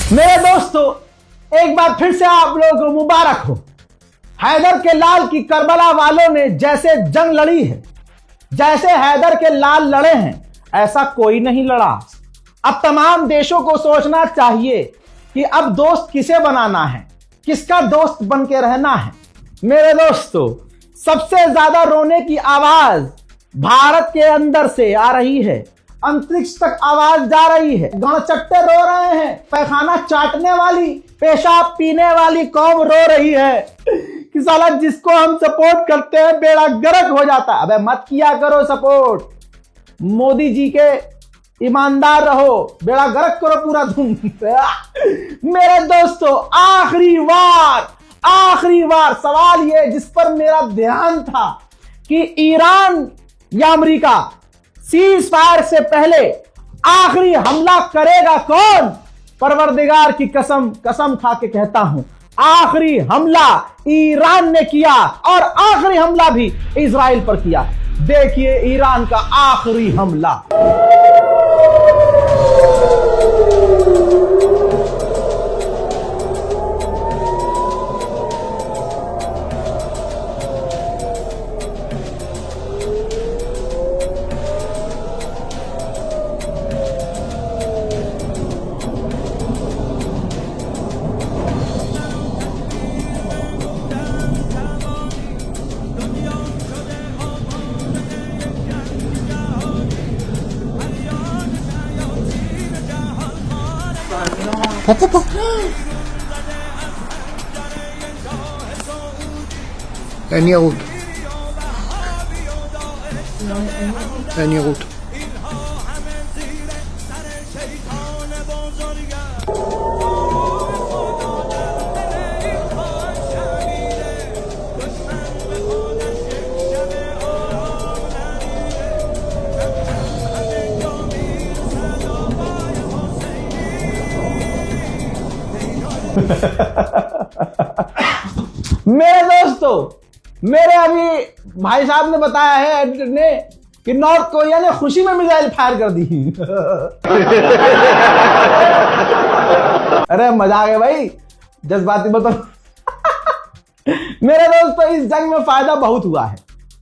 मेरे दोस्तों, एक बार फिर से आप लोगों को मुबारक हो। हैदर के लाल की करबला वालों ने जैसे जंग लड़ी है, जैसे हैदर के लाल लड़े हैं, ऐसा कोई नहीं लड़ा। अब तमाम देशों को सोचना चाहिए कि अब दोस्त किसे बनाना है, किसका दोस्त बन के रहना है। मेरे दोस्तों, सबसे ज्यादा रोने की आवाज भारत के अंदर से आ रही है, अंतरिक्ष तक आवाज जा रही है। गणचट्टे रो रहे हैं, पैखाना चाटने वाली, पेशाब पीने वाली कौम रो रही है कि साला जिसको हम सपोर्ट करते हैं बेड़ा गर्क हो जाता है। अबे मत किया करो सपोर्ट, मोदी जी के ईमानदार रहो, बेड़ा गर्क करो पूरा तुम। मेरे दोस्तों, आखिरी बार सवाल ये जिस पर मेरा ध्यान था कि ईरान या अमेरिका सीज फायर से पहले आखिरी हमला करेगा कौन। परवरदिगार की कसम खा के कहता हूं, आखिरी हमला ईरान ने किया और आखिरी हमला भी इजराइल पर किया। देखिए ईरान का आखिरी हमला। אין ירות. אין ירות. मेरे दोस्तों, मेरे अभी भाई साहब ने बताया है एडिटर ने कि नॉर्थ कोरिया ने खुशी में मिसाइल फायर कर दी। अरे मजा आ गया भाई, जज्बाती बताओ। मेरे दोस्तों, इस जंग में फायदा बहुत हुआ है।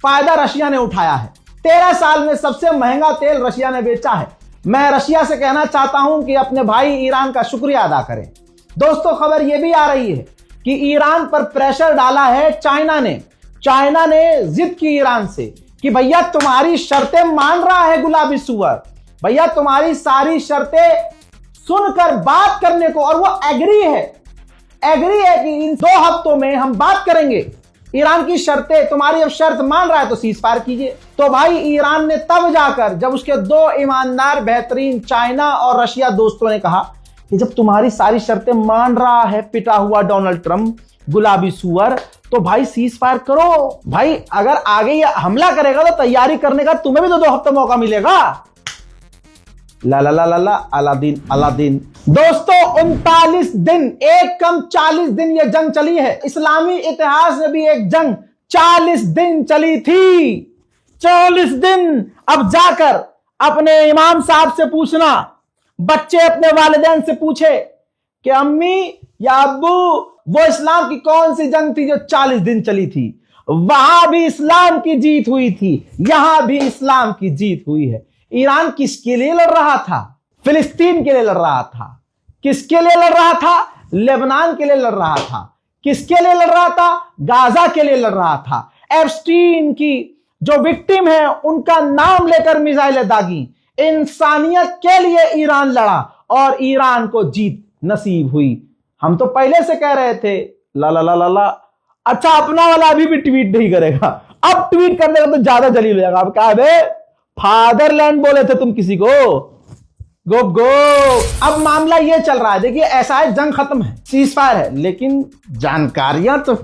फायदा रशिया ने उठाया है। 13 साल में सबसे महंगा तेल रशिया ने बेचा है। मैं रशिया से कहना चाहता हूं कि अपने भाई ईरान का शुक्रिया अदा करें। दोस्तों, खबर यह भी आ रही है कि ईरान पर प्रेशर डाला है चाइना ने जिद की ईरान से कि भैया तुम्हारी शर्तें मान रहा है गुलाबी सुअर, भैया तुम्हारी सारी शर्तें सुनकर बात करने को, और वो एग्री है कि इन 2 हफ्तों में हम बात करेंगे। ईरान की शर्तें, तुम्हारी अब शर्त मान रहा है तो सीज फायर कीजिए। तो भाई ईरान ने तब जाकर, जब उसके 2 ईमानदार बेहतरीन चाइना और रशिया दोस्तों ने कहा कि जब तुम्हारी सारी शर्तें मान रहा है पिटा हुआ डोनाल्ड ट्रंप गुलाबी सुअर, तो भाई सीज फायर करो। भाई अगर आगे ये हमला करेगा तो तैयारी करने का तुम्हें भी तो 2 हफ्ते मौका मिलेगा। ला ला ला ला ला अलादीन। दोस्तों, 39 दिन, एक कम 40 दिन ये जंग चली है। इस्लामी इतिहास में भी एक जंग 40 दिन चली थी। 40 दिन। अब जाकर अपने इमाम साहब से पूछना, बच्चे अपने वालिदैन से पूछे कि अम्मी या अब्बू, वो इस्लाम की कौन सी जंग थी जो 40 दिन चली थी। वहां भी इस्लाम की जीत हुई थी, यहां भी इस्लाम की जीत हुई है। ईरान किसके लिए लड़ रहा था? फिलिस्तीन के लिए लड़ रहा था। किसके लिए लड़ रहा था? लेबनान के लिए लड़ रहा था। किसके लिए लड़ रहा था? गाजा के लिए लड़ रहा था। एप्स्टीन की जो विक्टिम है उनका नाम लेकर मिसाइलें दागी। इंसानियत के लिए ईरान लड़ा और ईरान को जीत नसीब हुई। हम तो पहले से कह रहे थे ला ला ला ला ला। अच्छा, अपना वाला अभी भी ट्वीट नहीं करेगा, अब ट्वीट करने का तो ज्यादा जलील हो जाएगा। अब क्या बे, फादरलैंड बोले थे तुम किसी को, गो। अब मामला ये चल रहा है, देखिए ऐसा है, जंग खत्म है, सीज फायर है, लेकिन जानकारियां तो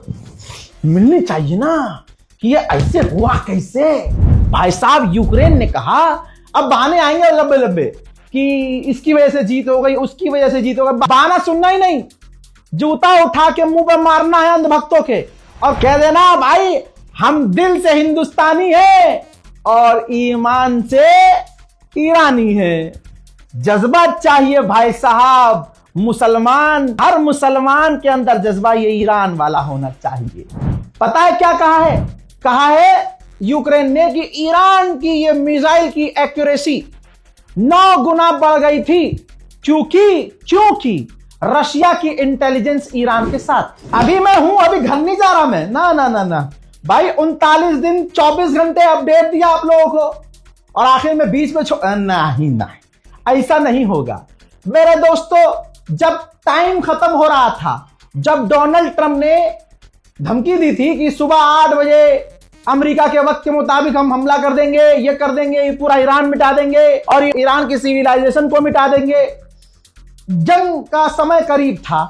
मिलनी चाहिए ना कि ये ऐसे हुआ कैसे। भाई साहब, यूक्रेन ने कहा, अब बहाने आएंगे लंबे कि इसकी वजह से जीत हो गई, उसकी वजह से जीत हो गई। बहाना सुनना ही नहीं, जूता उठा के मुंह पर मारना है अंधभक्तों के और कह देना भाई हम दिल से हिंदुस्तानी है और ईमान से ईरानी है। जज्बा चाहिए भाई साहब, मुसलमान, हर मुसलमान के अंदर जज्बा ये ईरान वाला होना चाहिए। पता है क्या कहा है? कहा है यूक्रेन ने कि ईरान की ये मिसाइल की एक्यूरेसी 9 गुना बढ़ गई थी क्योंकि रशिया की इंटेलिजेंस ईरान के साथ। अभी मैं हूं, अभी घर नहीं जा रहा मैं, ना ना ना ना भाई, 39 दिन 24 घंटे अपडेट दिया आप लोगों को और आखिर में बीच में नहीं, ऐसा नहीं होगा मेरे दोस्तों। जब टाइम खत्म हो रहा था, जब डोनाल्ड ट्रंप ने धमकी दी थी कि सुबह 8 बजे अमेरिका के वक्त के मुताबिक हम हमला कर देंगे, ये कर देंगे, ये पूरा ईरान मिटा देंगे और ईरान की सिविलाइजेशन को मिटा देंगे, जंग का समय करीब था,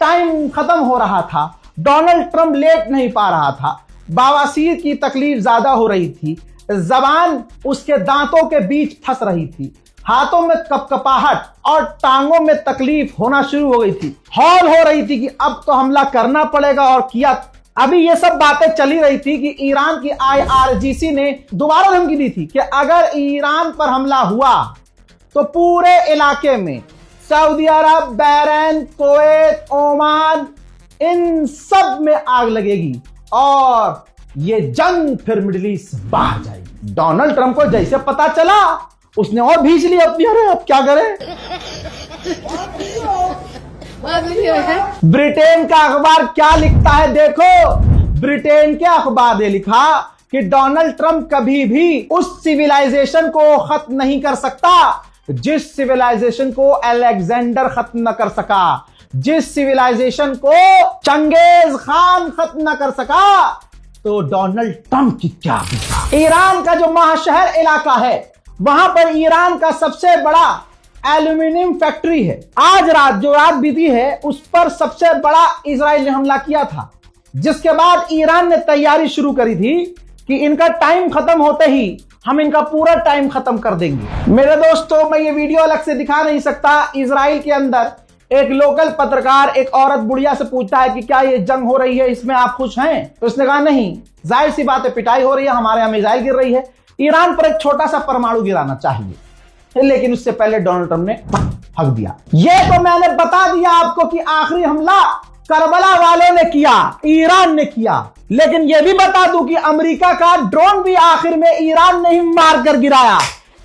टाइम खत्म हो रहा था, डोनाल्ड ट्रंप लेट नहीं पा रहा था, बवासीर की तकलीफ ज्यादा हो रही थी, जबान उसके दांतों के बीच फंस रही थी, हाथों में कपकपाहट और टांगों में तकलीफ होना शुरू हो गई थी, हौल हो रही थी कि अब तो हमला करना पड़ेगा और किया। अभी ये सब बातें चली रही थी कि ईरान की IRGC ने दोबारा धमकी दी थी कि अगर ईरान पर हमला हुआ तो पूरे इलाके में सऊदी अरब, बहरीन, कुवैत, ओमान, इन सब में आग लगेगी और ये जंग फिर मिडिल ईस्ट बाहर जाएगी। डोनाल्ड ट्रंप को जैसे पता चला उसने और भीज लिया अपनी, अरे अब क्या करें। ब्रिटेन का अखबार क्या लिखता है देखो, ब्रिटेन के अखबार ने लिखा कि डोनाल्ड ट्रंप कभी भी उस सिविलाइजेशन को खत्म नहीं कर सकता जिस सिविलाइजेशन को अलेक्जेंडर खत्म न कर सका, जिस सिविलाइजेशन को चंगेज खान खत्म न कर सका, तो डोनाल्ड ट्रंप की क्या। ईरान का जो महाशहर इलाका है वहां पर ईरान का सबसे बड़ा एल्यूमिनियम फैक्ट्री है। आज रात जो रात बीती है उस पर सबसे बड़ा इजराइल ने हमला किया था, जिसके बाद ईरान ने तैयारी शुरू करी थी कि इनका टाइम खत्म होते ही हम इनका पूरा टाइम खत्म कर देंगे। मेरे दोस्तों, मैं ये वीडियो अलग से दिखा नहीं सकता। इजराइल के अंदर एक लोकल पत्रकार एक औरत बुढ़िया से पूछता है कि क्या ये जंग हो रही है, इसमें आप खुश हैं? तो उसने कहा नहीं, जाहिर सी बात है, पिटाई हो रही है, हमारे यहां मिसाइल गिर रही है, ईरान पर एक छोटा सा परमाणु गिराना चाहिए, लेकिन उससे पहले डोनाल्ड ट्रंप ने हक दिया। ये तो मैंने बता दिया आपको कि आखिरी हमला करबला वालों ने किया, ईरान ने किया, लेकिन यह भी बता दूं कि अमेरिका का ड्रोन भी आखिर में ईरान ने ही मारकर गिराया।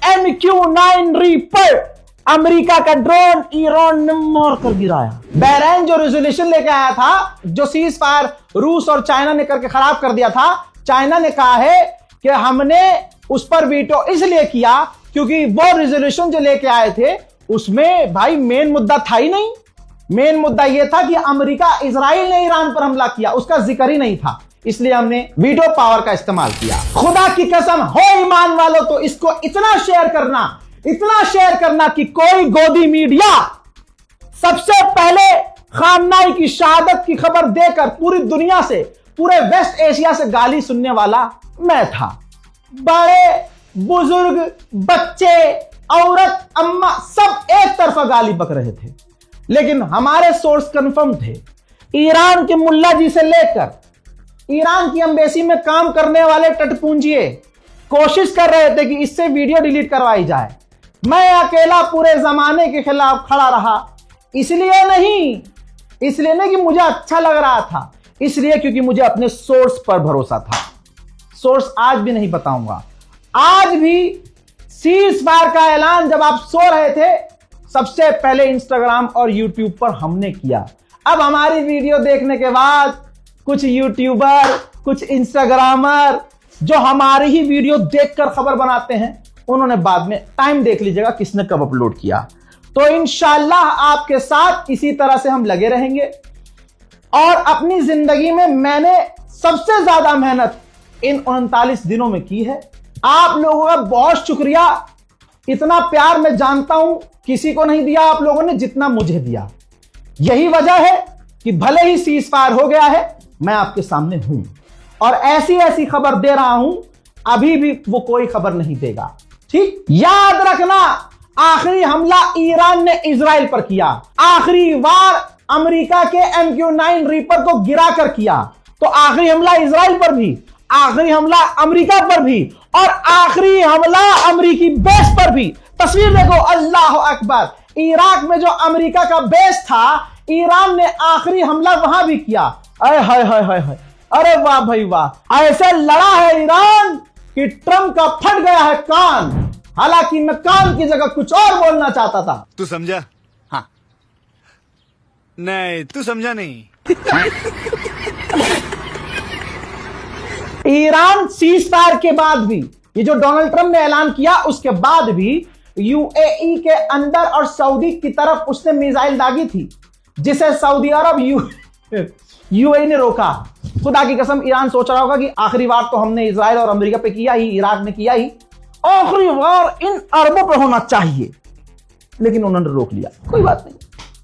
MQ-9 रीपर अमेरिका का ड्रोन ईरान ने मारकर गिराया। बहरीन जो रेजोल्यूशन लेके आया था, जो सीज फायर रूस और चाइना ने करके खराब कर दिया था, चाइना ने कहा है कि हमने उस पर वीटो इसलिए किया क्योंकि वो रेजोल्यूशन जो लेके आए थे उसमें भाई मेन मुद्दा था ही नहीं। मेन मुद्दा यह था कि अमेरिका, इजराइल ने ईरान पर हमला किया, उसका जिक्र ही नहीं था, इसलिए हमने वीटो पावर का इस्तेमाल किया। खुदा की कसम हो ईमान वालों, तो इसको इतना शेयर करना कि कोई गोदी मीडिया सबसे पहले खामनाई की शहादत की खबर देकर पूरी दुनिया से, पूरे वेस्ट एशिया से गाली सुनने वाला मैं था। बड़े बुजुर्ग, बच्चे, औरत, अम्मा सब एक तरफा गाली बक रहे थे, लेकिन हमारे सोर्स कंफर्म थे। ईरान के मुल्ला जी से लेकर ईरान की एम्बेसी में काम करने वाले टटपूंजिए कोशिश कर रहे थे कि इससे वीडियो डिलीट करवाई जाए। मैं अकेला पूरे जमाने के खिलाफ खड़ा रहा, इसलिए नहीं कि मुझे अच्छा लग रहा था, इसलिए क्योंकि मुझे अपने सोर्स पर भरोसा था। सोर्स आज भी नहीं बताऊंगा। आज भी सीज फायर का ऐलान जब आप सो रहे थे, सबसे पहले इंस्टाग्राम और यूट्यूब पर हमने किया। अब हमारी वीडियो देखने के बाद कुछ यूट्यूबर, कुछ इंस्टाग्रामर जो हमारी ही वीडियो देखकर खबर बनाते हैं, उन्होंने बाद में टाइम देख लीजिएगा किसने कब अपलोड किया। तो इंशाल्लाह आपके साथ इसी तरह से हम लगे रहेंगे। और अपनी जिंदगी में मैंने सबसे ज्यादा मेहनत इन 39 दिनों में की है। आप लोगों का बहुत शुक्रिया। इतना प्यार मैं जानता हूं किसी को नहीं दिया आप लोगों ने जितना मुझे दिया। यही वजह है कि भले ही सीज फायर हो गया है, मैं आपके सामने हूं और ऐसी ऐसी खबर दे रहा हूं, अभी भी वो कोई खबर नहीं देगा। ठीक, याद रखना, आखिरी हमला ईरान ने इजराइल पर किया, आखिरी वार अमेरिका के MQ-9 रीपर को गिरा कर किया, तो आखिरी हमला इजराइल पर भी, आखिरी हमला अमेरिका पर भी और आखिरी हमला अमेरिकी बेस पर भी। तस्वीर देखो, अल्लाह अकबर, इराक में जो अमेरिका का बेस था, ईरान ने आखिरी हमला वहां भी किया। अरे हाय हाय हाय हाय, अरे वाह भाई वाह, ऐसे लड़ा है ईरान कि ट्रंप का फट गया है कान। हालांकि मैं कान की जगह कुछ और बोलना चाहता था। तू समझा? हाँ। नहीं, तू समझा नहीं। ईरान सीज फायर के बाद भी, ये जो डोनाल्ड ट्रंप ने ऐलान किया उसके बाद भी यूएई के अंदर और सऊदी की तरफ उसने मिसाइल दागी थी, जिसे सऊदी अरब यूएई ने रोका। खुदा की कसम ईरान सोच रहा होगा कि आखिरी बार तो हमने इजराइल और अमेरिका पे किया ही, इराक ने किया ही, आखिरी बार इन अरबों पे होना चाहिए, लेकिन उन्होंने रोक लिया। कोई बात नहीं।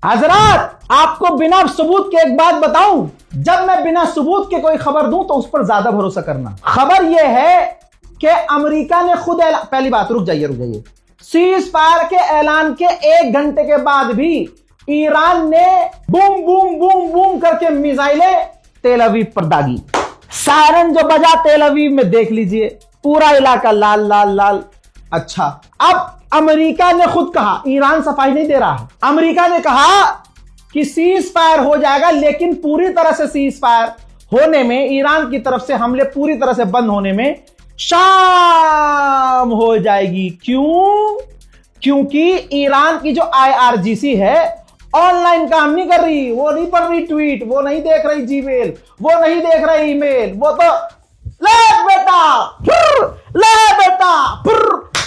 हजरात, आपको बिना सबूत के एक बात बताऊं, जब मैं बिना सबूत के कोई खबर दूं तो उस पर ज्यादा भरोसा करना। खबर यह है कि अमेरिका ने खुद पहली बात, रुक जाइए, सीज फायर के ऐलान के 1 घंटे के बाद भी ईरान ने बूम बूम बूम बूम करके मिसाइलें तेल अवीव पर दागी। सायरन जो बजा तेल अवीव में, देख लीजिए पूरा इलाका लाल लाल लाल। अच्छा, अब अमेरिका ने खुद कहा, ईरान सफाई नहीं दे रहा है, अमेरिका ने कहा कि सीज फायर हो जाएगा, लेकिन पूरी तरह से सीज फायर होने में, ईरान की तरफ से हमले पूरी तरह से बंद होने में शाम हो जाएगी। क्यों? क्योंकि ईरान की जो IRGC है ऑनलाइन काम नहीं कर रही, वो नहीं पढ़ रही ट्वीट, वो नहीं देख रही जीमेल, वो नहीं देख रही ईमेल, वो तो ले बेटा ले बेटा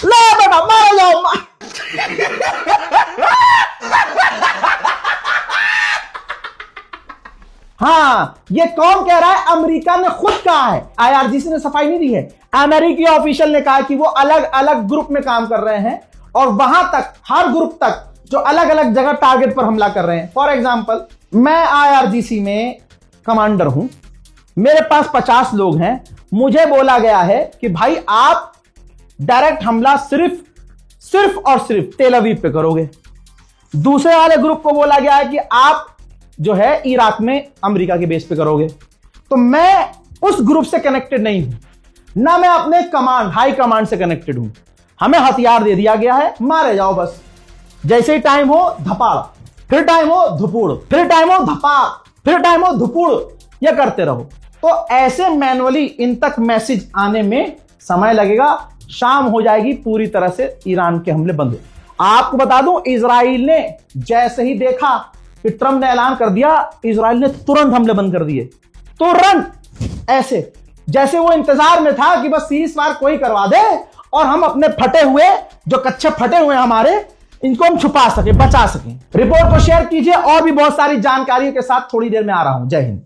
ले बेटा मार जाओ हाँ, ये कौन कह रहा है? अमेरिका ने खुद कहा है, IRGC ने सफाई नहीं दी है। अमेरिकी ऑफिशियल ने कहा कि वो अलग अलग ग्रुप में काम कर रहे हैं और वहां तक, हर ग्रुप तक जो अलग अलग जगह टारगेट पर हमला कर रहे हैं। फॉर एग्जाम्पल, मैं IRGC में कमांडर हूं, मेरे पास 50 लोग हैं, मुझे बोला गया है कि भाई आप डायरेक्ट हमला सिर्फ और सिर्फ तेल अवीव पे करोगे। दूसरे वाले ग्रुप को बोला गया है कि आप जो है इराक में अमेरिका के बेस पे करोगे। तो मैं उस ग्रुप से कनेक्टेड नहीं हूं, ना मैं अपने हाई कमांड से कनेक्टेड हूं। हमें हथियार दे दिया गया है, मारे जाओ बस। जैसे ही टाइम हो धपाड़, फिर टाइम हो धुपुड़, फिर टाइम हो धपाड़, फिर टाइम हो धुपुड़, ये करते रहो। तो ऐसे मैनुअली इन तक मैसेज आने में समय लगेगा, शाम हो जाएगी, पूरी तरह से ईरान के हमले बंद हो। आपको बता दूं, इजराइल ने जैसे ही देखा कि ट्रंप ने ऐलान कर दिया, इजराइल ने तुरंत हमले बंद कर दिए, तुरंत। ऐसे जैसे वो इंतजार में था कि बस सीज फायर कोई करवा दे और हम अपने फटे हुए, जो कच्चे फटे हुए हमारे, इनको हम छुपा सके, बचा सकें। रिपोर्ट को शेयर कीजिए, और भी बहुत सारी जानकारियों के साथ थोड़ी देर में आ रहा हूं। जय हिंद।